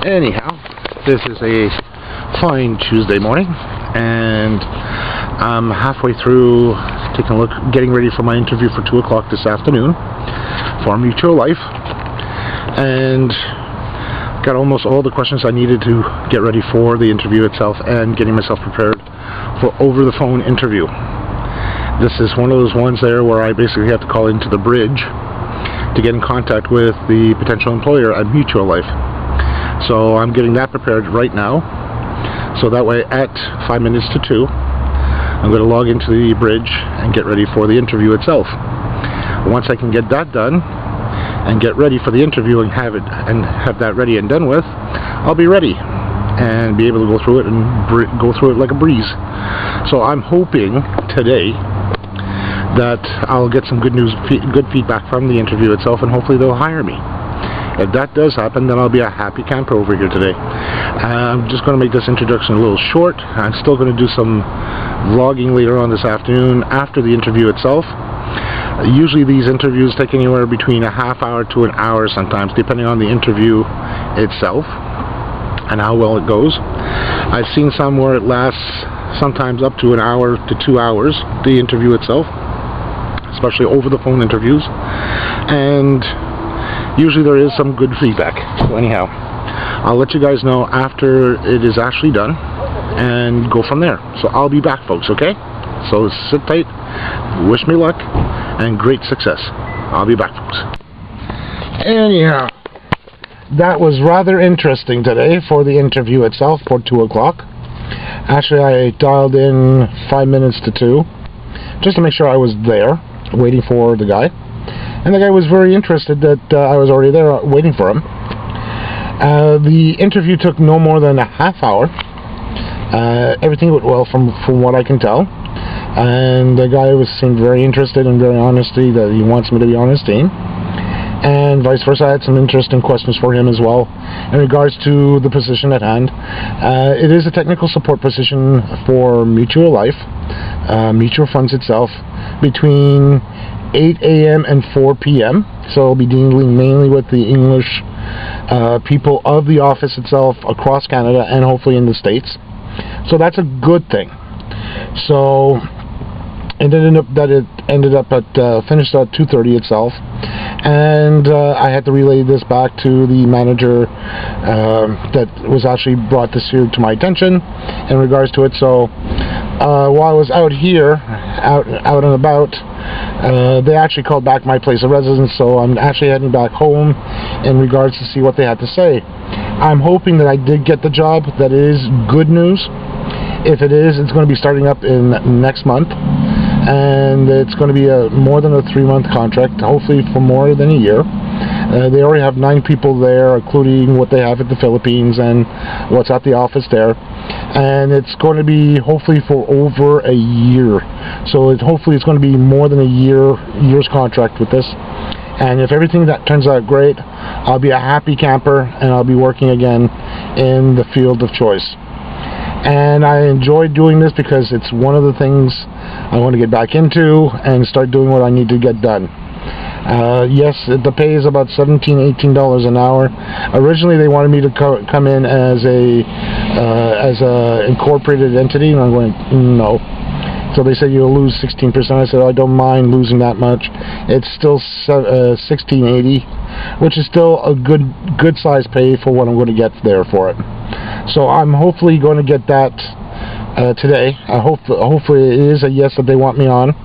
Anyhow, this is a fine Tuesday morning, and I'm halfway through taking a look, getting ready for my interview for 2 o'clock this afternoon for Mutual Life, and got almost all the questions I needed to get ready for the interview itself and getting myself prepared for over-the-phone interview. This is one of those ones there where I basically have to call into the bridge to get in contact with the potential employer at Mutual Life. So I'm getting that prepared right now, so that way at 5 minutes to 2 I'm going to log into the bridge and get ready for the interview itself. Once I can get that done and get ready for the interview and have that ready and done with, I'll be ready and be able to go through it and go through it like a breeze. So I'm hoping today that I'll get some good feedback from the interview itself, and hopefully they'll hire me. If that does happen, then I'll be a happy camper over here today. I'm just going to make this introduction a little short. I'm still going to do some vlogging later on this afternoon after the interview itself. Usually these interviews take anywhere between a half hour to an hour sometimes, depending on the interview itself and how well it goes. I've seen some where it lasts sometimes up to an hour to 2 hours, the interview itself, especially over the phone interviews, and usually there is some good feedback. So anyhow, I'll let you guys know after it is actually done and go from there. So I'll be back, folks, okay? So sit tight, wish me luck, and great success. I'll be back, folks. Anyhow, that was rather interesting today for the interview itself for 2 o'clock. Actually, I dialed in 5 minutes to 2 just to make sure I was there waiting for the guy. And the guy was very interested that I was already there waiting for him. The interview took no more than a half hour. Everything went well from what I can tell. And the guy seemed very interested and very honest that he wants me to be on his team. And vice versa, I had some interesting questions for him as well in regards to the position at hand. It is a technical support position for Mutual Life, mutual funds itself, between 8 a.m. and 4 p.m. So I'll be dealing mainly with the English people of the office itself across Canada and hopefully in the States. So that's a good thing. So it ended up at finished at 2:30 itself, and I had to relay this back to the manager that was actually brought this here to my attention in regards to it. So while I was out here, out and about, they actually called back my place of residence, so I'm actually heading back home in regards to see what they had to say. I'm hoping that I did get the job. That is good news. If it is, it's going to be starting up in next month, and it's going to be more than a 3-month contract, hopefully for more than a year. They already have 9 people there, including what they have at the Philippines and what's at the office there. And it's going to be hopefully for over a year. So hopefully it's going to be more than a year's contract with this. And if everything that turns out great, I'll be a happy camper and I'll be working again in the field of choice. And I enjoy doing this because it's one of the things I want to get back into and start doing what I need to get done. Yes, the pay is about $17–18 an hour. Originally, they wanted me to come in as a incorporated entity, and I'm going, no. So they said you'll lose 16%. I said I don't mind losing that much. It's still $16.80, which is still a good size pay for what I'm going to get there for it. So I'm hopefully going to get that today. Hopefully it is a yes that they want me on,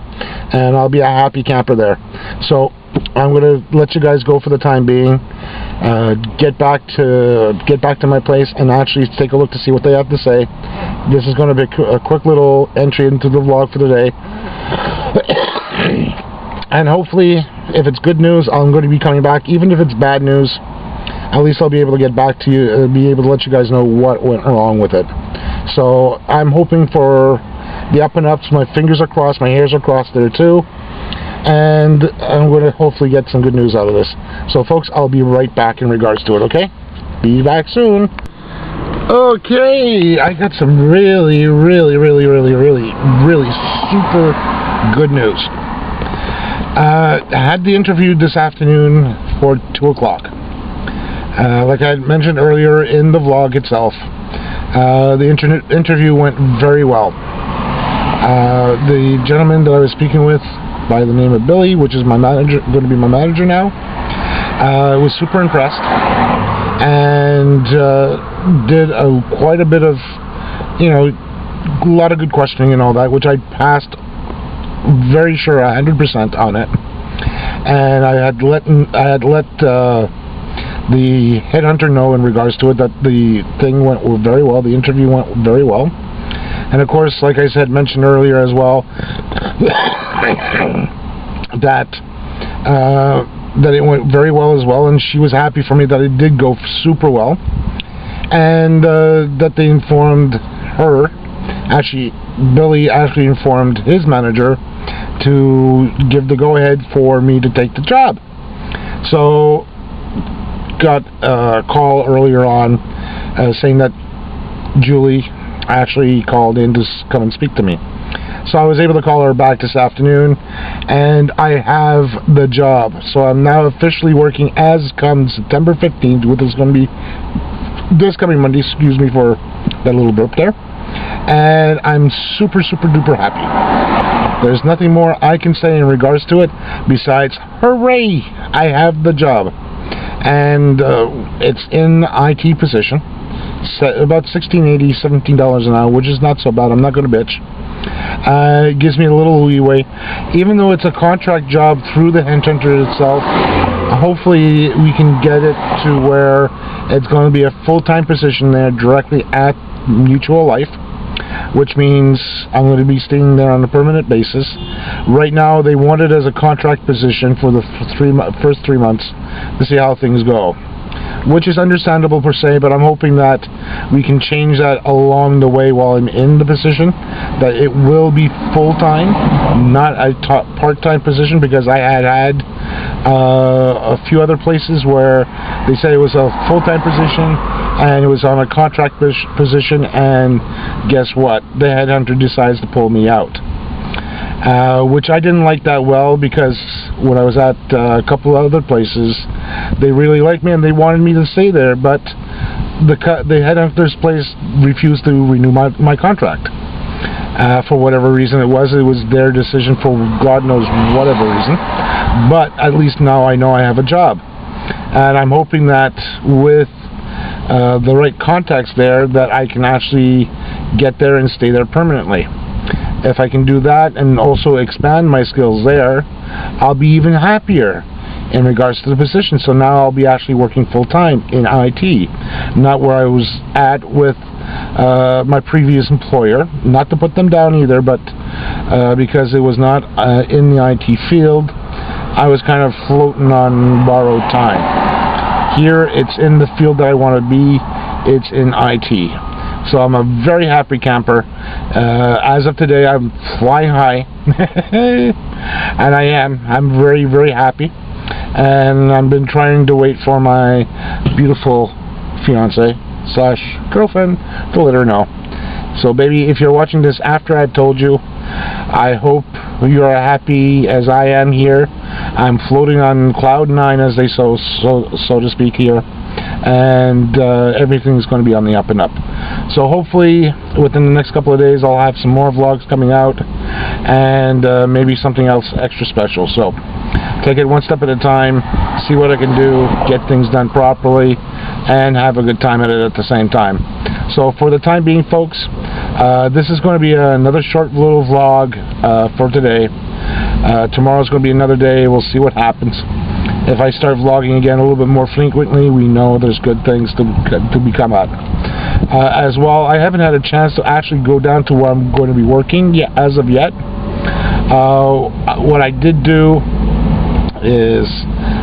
and I'll be a happy camper there. So I'm going to let you guys go for the time being. Get back to my place and actually take a look to see what they have to say. This is going to be a quick little entry into the vlog for the day. And hopefully, if it's good news, I'm going to be coming back. Even if it's bad news, at least I'll be able to get back to you, be able to let you guys know what went wrong with it. So I'm hoping for the up and ups. My fingers are crossed, my hairs are crossed there too. And I'm going to hopefully get some good news out of this. So folks, I'll be right back in regards to it, okay? Be back soon. Okay, I got some really super good news. I had the interview this afternoon for 2 o'clock. Like I had mentioned earlier in the vlog itself, the interview went very well. The gentleman that I was speaking with by the name of Billy, which is my manager, going to be my manager now, was super impressed and did quite a bit of, a lot of good questioning and all that, which I passed very sure 100% on it. And I had let the headhunter know in regards to it that the thing went very well, the interview went very well. And of course, like I said, mentioned earlier as well, that it went very well as well, and she was happy for me that it did go super well, and that they informed her, actually, Billy actually informed his manager to give the go-ahead for me to take the job. So, got a call earlier on saying that Julie actually called in to come and speak to me. So I was able to call her back this afternoon, and I have the job. So I'm now officially working as come September 15th, which is going to be this coming Monday. Excuse me for that little burp there. And I'm super, super duper happy. There's nothing more I can say in regards to it besides, hooray, I have the job. And it's in IT position, about $16.80, $17 an hour, which is not so bad. I'm not going to bitch. It gives me a little leeway, even though it's a contract job through the headhunter itself. Hopefully we can get it to where it's going to be a full-time position there directly at Mutual Life, which means I'm going to be staying there on a permanent basis. Right now they want it as a contract position for the first 3 months to see how things go, which is understandable per se, but I'm hoping that we can change that along the way while I'm in the position, that it will be full-time, not a part-time position, because I had a few other places where they said it was a full-time position and it was on a contract position, and guess what? The headhunter decides to pull me out. Which I didn't like that well, because when I was at a couple of other places, they really liked me and they wanted me to stay there, but the headhunter's place refused to renew my contract. For whatever reason it was their decision, for God knows whatever reason, but at least now I know I have a job. And I'm hoping that with the right contacts there, that I can actually get there and stay there permanently. If I can do that and also expand my skills there, I'll be even happier in regards to the position. So now I'll be actually working full-time in IT, not where I was at with my previous employer. Not to put them down either, but because it was not in the IT field, I was kind of floating on borrowed time. Here, it's in the field that I want to be. It's in IT. So I'm a very happy camper. As of today, I'm flying high. And I'm very, very happy. And I've been trying to wait for my beautiful fiance/girlfriend to let her know. So baby, if you're watching this after I told you, I hope you're happy as I am here. I'm floating on cloud 9, as they so to speak here. And everything's going to be on the up and up. So hopefully within the next couple of days I'll have some more vlogs coming out, and maybe something else extra special. So take it one step at a time, see what I can do, get things done properly, and have a good time at it at the same time. So for the time being, folks, this is going to be another short little vlog for today. Tomorrow's going to be another day. We'll see what happens. If I start vlogging again a little bit more frequently, we know there's good things to become out. As well, I haven't had a chance to actually go down to where I'm going to be working as of yet. What I did do is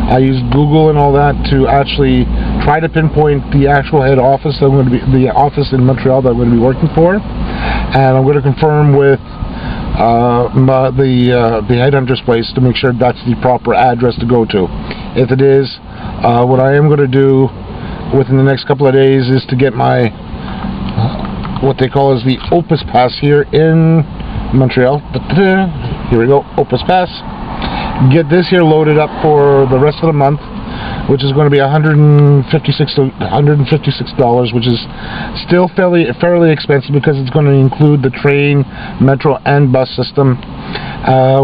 I used Google and all that to actually try to pinpoint the actual head office that I'm going to be, the office in Montreal that I'm going to be working for, and I'm going to confirm with the headhunter's place to make sure that's the proper address to go to. If it is, what I am going to do within the next couple of days is to get my what they call is the Opus Pass here in Montreal. Here we go, Opus Pass. Get this here loaded up for the rest of the month, which is going to be $156, which is still fairly expensive because it's going to include the train, metro, and bus system.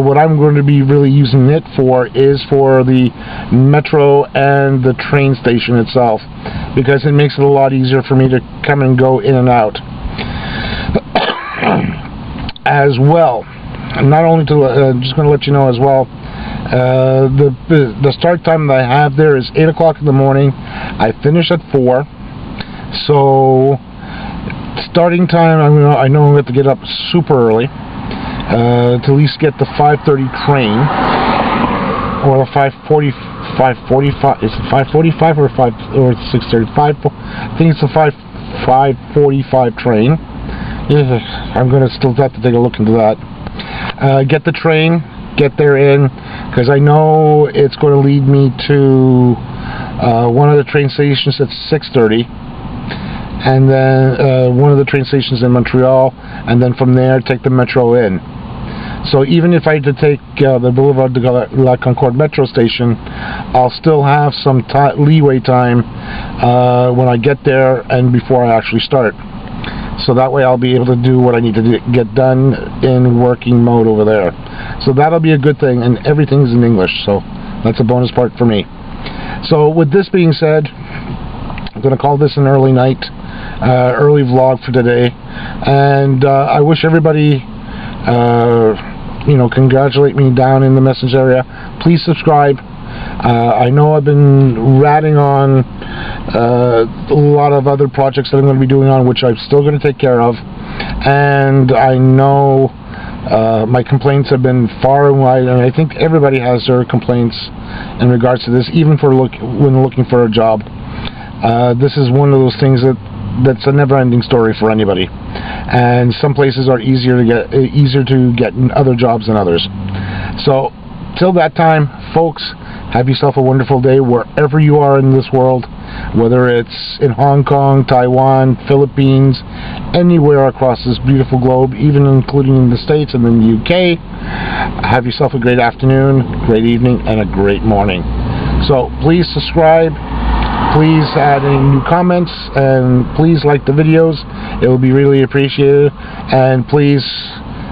What I'm going to be really using it for is for the metro and the train station itself, because it makes it a lot easier for me to come and go in and out. As well, not only to just going to let you know as well, the start time that I have there is 8 o'clock in the morning. I finish at 4, so starting time, I know I'm going to have to get up super early to at least get the 5:30 train, or the 5:45. Is it 5:45 or 6:30? I think it's the 5:45 train. Yeah, I'm going to still have to take a look into that. Get the train, get there in, because I know it's going to lead me to one of the train stations at 6:30, and then one of the train stations in Montreal, and then from there take the metro in. So even if I had to take the Boulevard de la Concorde metro station, I'll still have some leeway time when I get there and before I actually start. So that way I'll be able to do what I need to get done in working mode over there. So that'll be a good thing, and everything's in English, so that's a bonus part for me. So with this being said, I'm going to call this an early night, early vlog for today, and I wish everybody, congratulate me down in the message area. Please subscribe. I know I've been ratting on a lot of other projects that I'm going to be doing on, which I'm still going to take care of, and I know my complaints have been far and wide, and I think everybody has their complaints in regards to this, even for when looking for a job. This is one of those things that's a never-ending story for anybody, and some places are easier to get other jobs than others. So till that time, folks, have yourself a wonderful day wherever you are in this world, whether it's in Hong Kong, Taiwan, Philippines, anywhere across this beautiful globe, even including in the States and in the UK. Have yourself a great afternoon, great evening, and a great morning. So please subscribe, please add any new comments, and please like the videos. It will be really appreciated. And please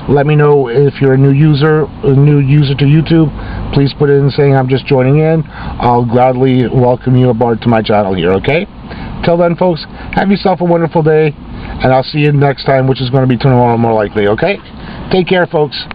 let me know if you're a new user to YouTube. Please put it in saying I'm just joining in. I'll gladly welcome you aboard to my channel here, okay? Till then, folks, have yourself a wonderful day, and I'll see you next time, which is going to be tomorrow more likely, okay? Take care, folks.